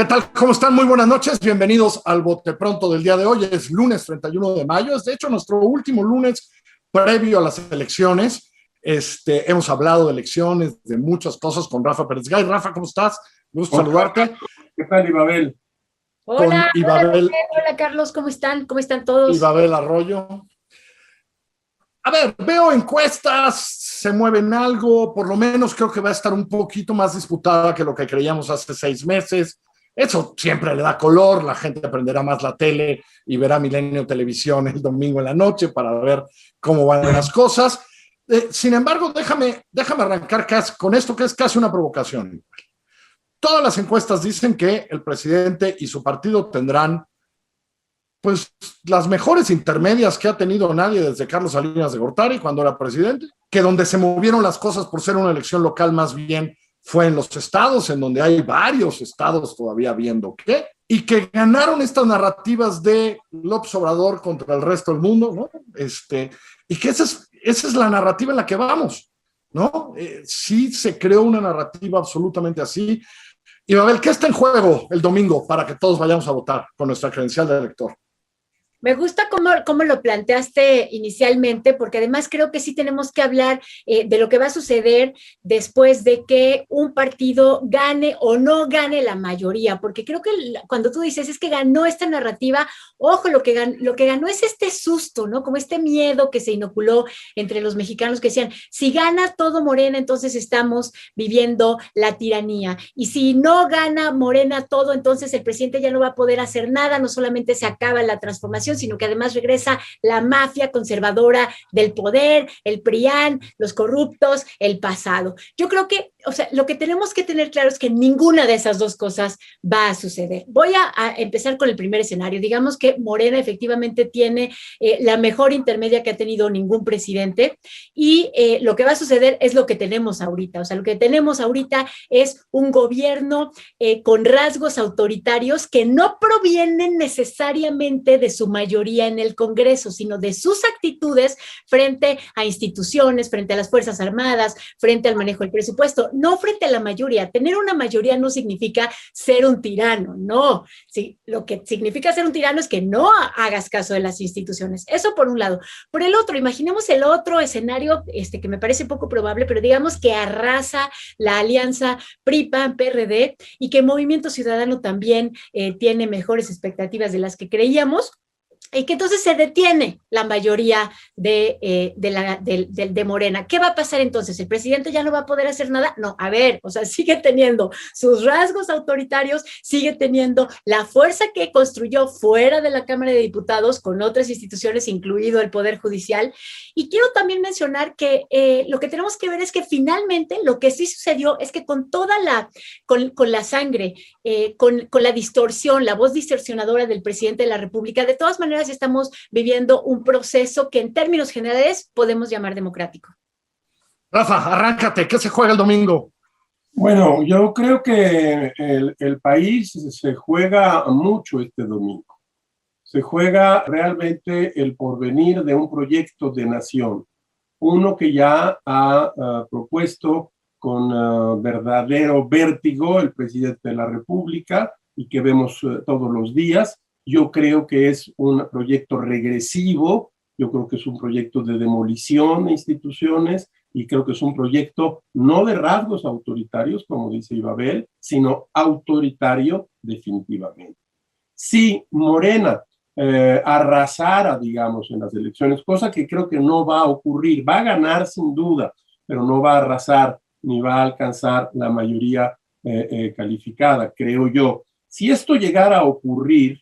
¿Qué tal? ¿Cómo están? Muy buenas noches. Bienvenidos al Bote Pronto del día de hoy. Es lunes 31 de mayo. Es de hecho nuestro último lunes previo a las elecciones. Hemos hablado de elecciones, de muchas cosas con Rafa Pérez Gay. Rafa, ¿cómo estás? Me gusta saludarte. ¿Qué tal, Ibabel? Con Hola, Ibabel, hola Carlos, ¿cómo están? ¿Cómo están todos? Ibabel Arroyo. A ver, veo encuestas, se mueven algo, por lo menos creo que va a estar un poquito más disputada que lo que creíamos hace 6 meses. Eso siempre le da color, la gente prenderá más la tele y verá Milenio Televisión el domingo en la noche para ver cómo van las cosas. Sin embargo, déjame arrancar con esto que es casi una provocación. Todas las encuestas dicen que el presidente y su partido tendrán pues las mejores intermedias que ha tenido nadie desde Carlos Salinas de Gortari cuando era presidente, que donde se movieron las cosas por ser una elección local más bien fue en los estados, en donde hay varios estados todavía viendo qué, y que ganaron estas narrativas de López Obrador contra el resto del mundo, ¿no? Y que esa es la narrativa en la que vamos, ¿no? Sí se creó una narrativa absolutamente así. Y Mabel, ¿qué está en juego el domingo para que todos vayamos a votar con nuestra credencial de elector? Me gusta cómo lo planteaste inicialmente, porque además creo que sí tenemos que hablar de lo que va a suceder después de que un partido gane o no gane la mayoría, porque creo que cuando tú dices es que ganó esta narrativa, ojo, lo que ganó es este susto, ¿no? Como este miedo que se inoculó entre los mexicanos que decían, si gana todo Morena, entonces estamos viviendo la tiranía, y si no gana Morena todo, entonces el presidente ya no va a poder hacer nada, no solamente se acaba la transformación, sino que además regresa la mafia conservadora del poder, el PRIAN, los corruptos, el pasado. Yo creo que, o sea, lo que tenemos que tener claro es que ninguna de esas dos cosas va a suceder. Voy a empezar con el primer escenario. Digamos que Morena efectivamente tiene la mejor intermedia que ha tenido ningún presidente, y lo que va a suceder es lo que tenemos ahorita. O sea, lo que tenemos ahorita es un gobierno con rasgos autoritarios que no provienen necesariamente de su mayoría en el Congreso, sino de sus actitudes frente a instituciones, frente a las Fuerzas Armadas, frente al manejo del presupuesto, no frente a la mayoría. Tener una mayoría no significa ser un tirano, no. Sí, lo que significa ser un tirano es que no hagas caso de las instituciones. Eso por un lado. Por el otro, imaginemos el otro escenario, que me parece poco probable, pero digamos que arrasa la alianza PRI-PAN-PRD y que Movimiento Ciudadano también tiene mejores expectativas de las que creíamos, y que entonces se detiene la mayoría de Morena. ¿Qué va a pasar entonces? ¿El presidente ya no va a poder hacer nada? No, a ver, o sea, sigue teniendo sus rasgos autoritarios, sigue teniendo la fuerza que construyó fuera de la Cámara de Diputados con otras instituciones, incluido el Poder Judicial. Y quiero también mencionar que lo que tenemos que ver es que finalmente lo que sí sucedió es que con toda con la sangre, con la distorsión, la voz distorsionadora del presidente de la República, de todas maneras estamos viviendo un proceso que en términos generales podemos llamar democrático. Rafa, arráncate, ¿qué se juega el domingo? Bueno, yo creo que el país se juega mucho este domingo. Se juega realmente el porvenir de un proyecto de nación. Uno que ya ha propuesto con verdadero vértigo el presidente de la República y que vemos todos los días. Yo creo que es un proyecto regresivo, yo creo que es un proyecto de demolición de instituciones y creo que es un proyecto no de rasgos autoritarios, como dice Ibabel, sino autoritario definitivamente. Si Morena arrasara, digamos, en las elecciones, cosa que creo que no va a ocurrir, va a ganar sin duda, pero no va a arrasar ni va a alcanzar la mayoría calificada, creo yo. Si esto llegara a ocurrir,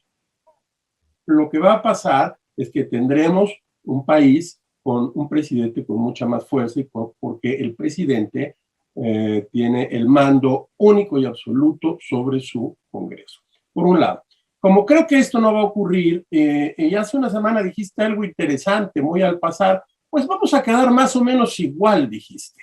lo que va a pasar es que tendremos un país con un presidente con mucha más fuerza, porque el presidente tiene el mando único y absoluto sobre su Congreso. Por un lado. Como creo que esto no va a ocurrir, y hace una semana dijiste algo interesante, muy al pasar, pues vamos a quedar más o menos igual, dijiste.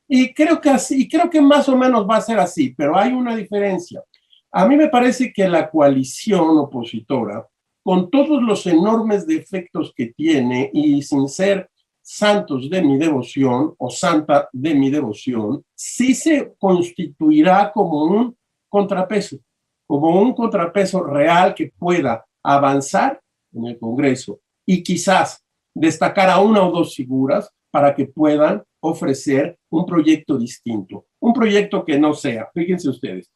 Y creo que así, creo que más o menos va a ser así, pero hay una diferencia. A mí me parece que la coalición opositora, con todos los enormes defectos que tiene y sin ser santos de mi devoción o santa de mi devoción, sí se constituirá como un contrapeso. como un contrapeso real que pueda avanzar en el Congreso y quizás destacar a una o dos figuras para que puedan ofrecer un proyecto distinto, un proyecto que no sea, fíjense ustedes,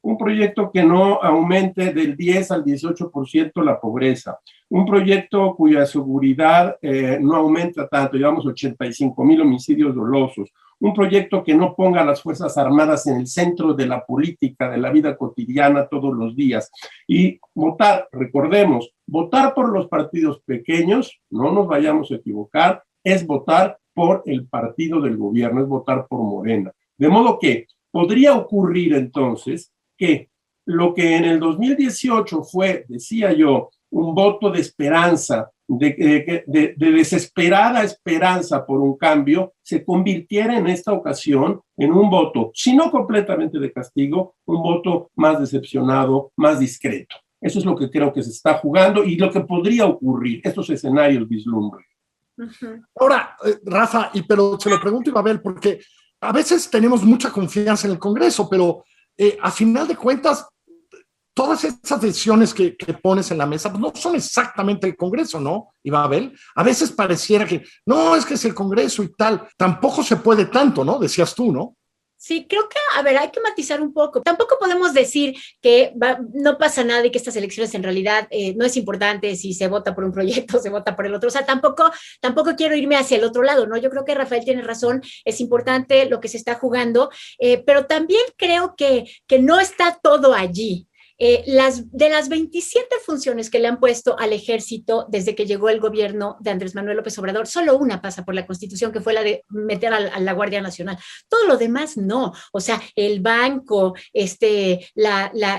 un proyecto que no aumente del 10 al 18% la pobreza, un proyecto cuya seguridad no aumenta tanto, llevamos 85,000 homicidios dolosos, un proyecto que no ponga a las Fuerzas Armadas en el centro de la política, de la vida cotidiana todos los días. Y votar, recordemos, votar por los partidos pequeños, no nos vayamos a equivocar, es votar por el partido del gobierno, es votar por Morena. De modo que podría ocurrir entonces que lo que en el 2018 fue, decía yo, un voto de esperanza, de desesperada esperanza por un cambio, se convirtiera en esta ocasión en un voto, si no completamente de castigo, un voto más decepcionado, más discreto. Eso es lo que creo que se está jugando y lo que podría ocurrir, estos escenarios vislumbres. Ahora, Rafa, pero se lo pregunto a Ibabel, porque a veces tenemos mucha confianza en el Congreso, pero a final de cuentas, todas esas decisiones que pones en la mesa pues no son exactamente el Congreso, ¿no, Ibabel? A veces pareciera que, no, es que es el Congreso y tal. Tampoco se puede tanto, ¿no? Decías tú, ¿no? Sí, creo que, a ver, hay que matizar un poco. Tampoco podemos decir que no pasa nada y que estas elecciones en realidad no es importante si se vota por un proyecto o se vota por el otro. O sea, tampoco quiero irme hacia el otro lado, ¿no? Yo creo que Rafael tiene razón, es importante lo que se está jugando, pero también creo que no está todo allí. De las 27 funciones que le han puesto al ejército desde que llegó el gobierno de Andrés Manuel López Obrador, solo una pasa por la Constitución, que fue la de meter a la Guardia Nacional. Todo lo demás no. O sea, el banco,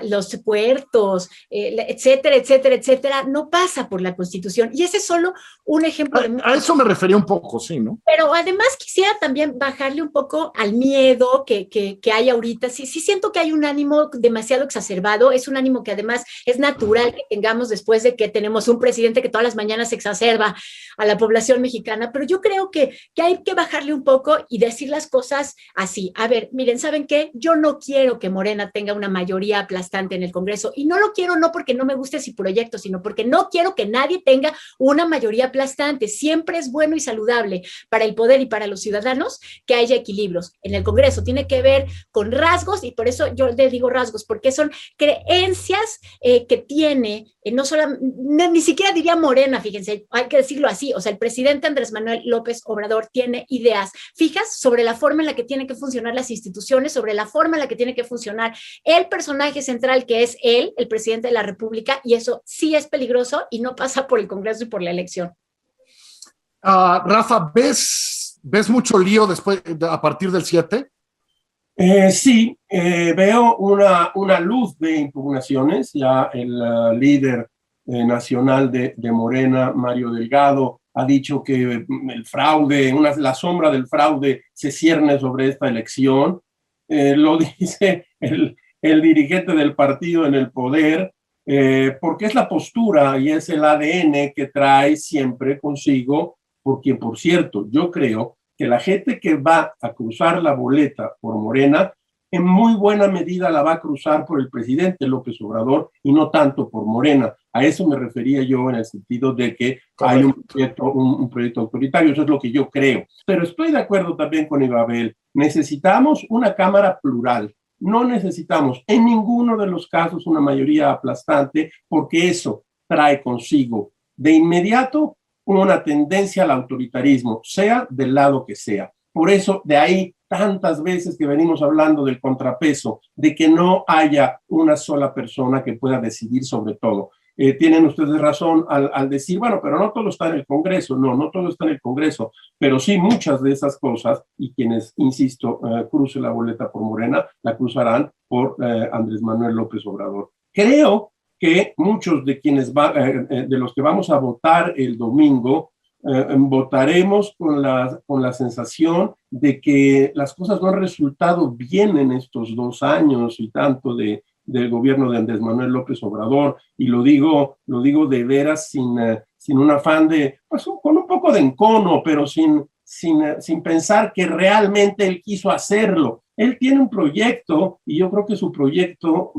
los puertos, etcétera, etcétera, etcétera, no pasa por la Constitución. Y ese es solo un ejemplo. A eso me refería un poco, sí, ¿no? Pero además quisiera también bajarle un poco al miedo que hay ahorita. Sí siento que hay un ánimo demasiado exacerbado. Es un ánimo que además es natural que tengamos después de que tenemos un presidente que todas las mañanas exacerba a la población mexicana, pero yo creo que hay que bajarle un poco y decir las cosas así. A ver, miren, ¿saben qué? Yo no quiero que Morena tenga una mayoría aplastante en el Congreso y no lo quiero no porque no me guste su proyecto, sino porque no quiero que nadie tenga una mayoría aplastante. Siempre es bueno y saludable para el poder y para los ciudadanos que haya equilibrios. En el Congreso tiene que ver con rasgos y por eso yo le digo rasgos, porque son creencias que tiene, no solo, ni siquiera diría Morena, fíjense, hay que decirlo así, o sea, el presidente Andrés Manuel López Obrador tiene ideas fijas sobre la forma en la que tienen que funcionar las instituciones, sobre la forma en la que tiene que funcionar el personaje central que es él, el presidente de la República, y eso sí es peligroso y no pasa por el Congreso y por la elección. Rafa, ¿ves mucho lío después, a partir del 7? Sí, veo una luz de impugnaciones. Ya el líder nacional de Morena, Mario Delgado, ha dicho que el fraude, la sombra del fraude se cierne sobre esta elección. Lo dice el dirigente del partido en el poder, porque es la postura y es el ADN que trae siempre consigo, porque, por cierto, yo creo que la gente que va a cruzar la boleta por Morena, en muy buena medida la va a cruzar por el presidente López Obrador y no tanto por Morena. A eso me refería yo en el sentido de que hay un proyecto autoritario, eso es lo que yo creo. Pero estoy de acuerdo también con Ibabel, necesitamos una Cámara plural. No necesitamos en ninguno de los casos una mayoría aplastante, porque eso trae consigo de inmediato una tendencia al autoritarismo, sea del lado que sea. Por eso, de ahí tantas veces que venimos hablando del contrapeso, de que no haya una sola persona que pueda decidir sobre todo. Tienen ustedes razón al decir, bueno, pero no todo está en el Congreso. No todo está en el Congreso, pero sí muchas de esas cosas, y quienes, insisto, crucen la boleta por Morena, la cruzarán por Andrés Manuel López Obrador. Creo que muchos de quienes de los que vamos a votar el domingo, votaremos con la sensación de que las cosas no han resultado bien en estos 2 años y tanto del gobierno de Andrés Manuel López Obrador, y lo digo de veras sin un afán pues con un poco de encono, pero sin pensar que realmente él quiso hacerlo. Él tiene un proyecto y yo creo que su proyecto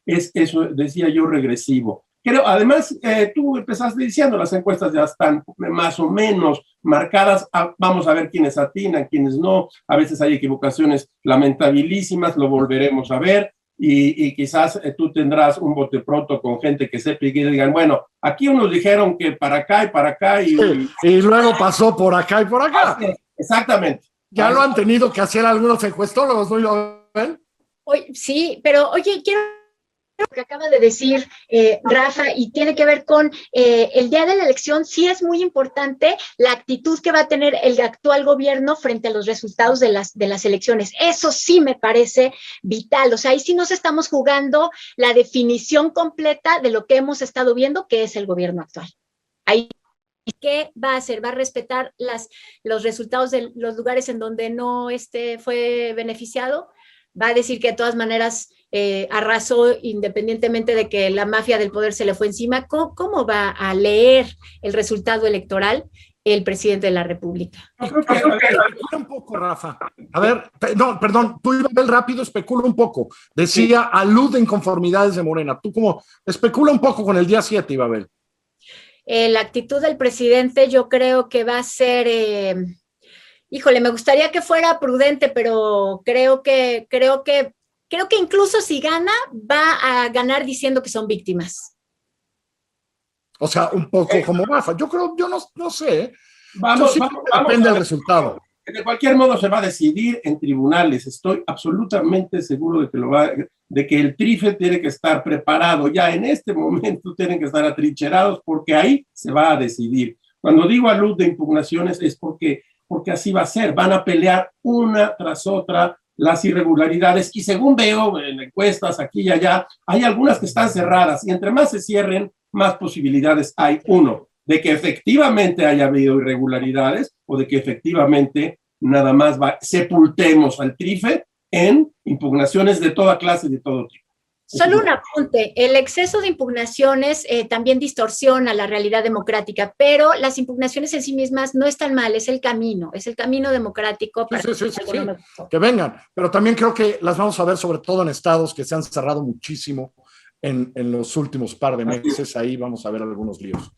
es eso, decía yo, regresivo. Creo, además, tú empezaste diciendo, las encuestas ya están más o menos marcadas. Vamos a ver quiénes atinan, quiénes no. A veces hay equivocaciones lamentabilísimas, lo volveremos a ver. Y quizás tú tendrás un bote pronto con gente que sepa y que digan, bueno, aquí unos dijeron que para acá y para acá. Y luego pasó por acá y por acá. Exactamente. Ya lo han tenido que hacer algunos encuestólogos, ¿no lo ven? Sí, pero oye, quiero lo que acaba de decir Rafa, y tiene que ver con el día de la elección. Sí es muy importante la actitud que va a tener el actual gobierno frente a los resultados de las elecciones. Eso sí me parece vital. O sea, ahí sí nos estamos jugando la definición completa de lo que hemos estado viendo, que es el gobierno actual. Ahí, ¿qué va a hacer? ¿Va a respetar los resultados de los lugares en donde no fue beneficiado? ¿Va a decir que de todas maneras arrasó independientemente de que la mafia del poder se le fue encima? ¿Cómo va a leer el resultado electoral el presidente de la República? Especula un poco, Rafa. A ver, no, perdón, tú, Ibabel, rápido, especula un poco. Decía, alude inconformidades de Morena. Tú como especula un poco con el día 7, Ibabel. La actitud del presidente yo creo que va a ser... híjole, me gustaría que fuera prudente, pero creo que incluso si gana, va a ganar diciendo que son víctimas. O sea, un poco como Rafa. Yo creo, yo no sé. Vamos, depende del resultado. De cualquier modo se va a decidir en tribunales. Estoy absolutamente seguro de que el TRIFE tiene que estar preparado. Ya en este momento tienen que estar atrincherados porque ahí se va a decidir. Cuando digo a luz de impugnaciones es porque así va a ser. Van a pelear una tras otra las irregularidades y según veo en encuestas aquí y allá, hay algunas que están cerradas y entre más se cierren, más posibilidades hay. Uno, de que efectivamente haya habido irregularidades o de que efectivamente nada más sepultemos al TRIFE en impugnaciones de toda clase y de todo tipo. Solo un apunte, el exceso de impugnaciones también distorsiona la realidad democrática, pero las impugnaciones en sí mismas no están mal, es el camino democrático. Sí. Que vengan, pero también creo que las vamos a ver sobre todo en estados que se han cerrado muchísimo en los últimos par de meses, ahí vamos a ver algunos líos.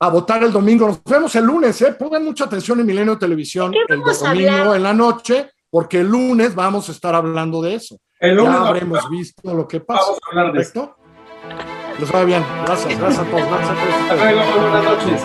A votar el domingo, nos vemos el lunes, pongan mucha atención en Milenio Televisión el domingo en la noche, porque el lunes vamos a estar hablando de eso. Ya habremos visto lo que pasa. Vamos a hablar de esto. Les va bien. Gracias a todos. Hasta luego, buenas noches.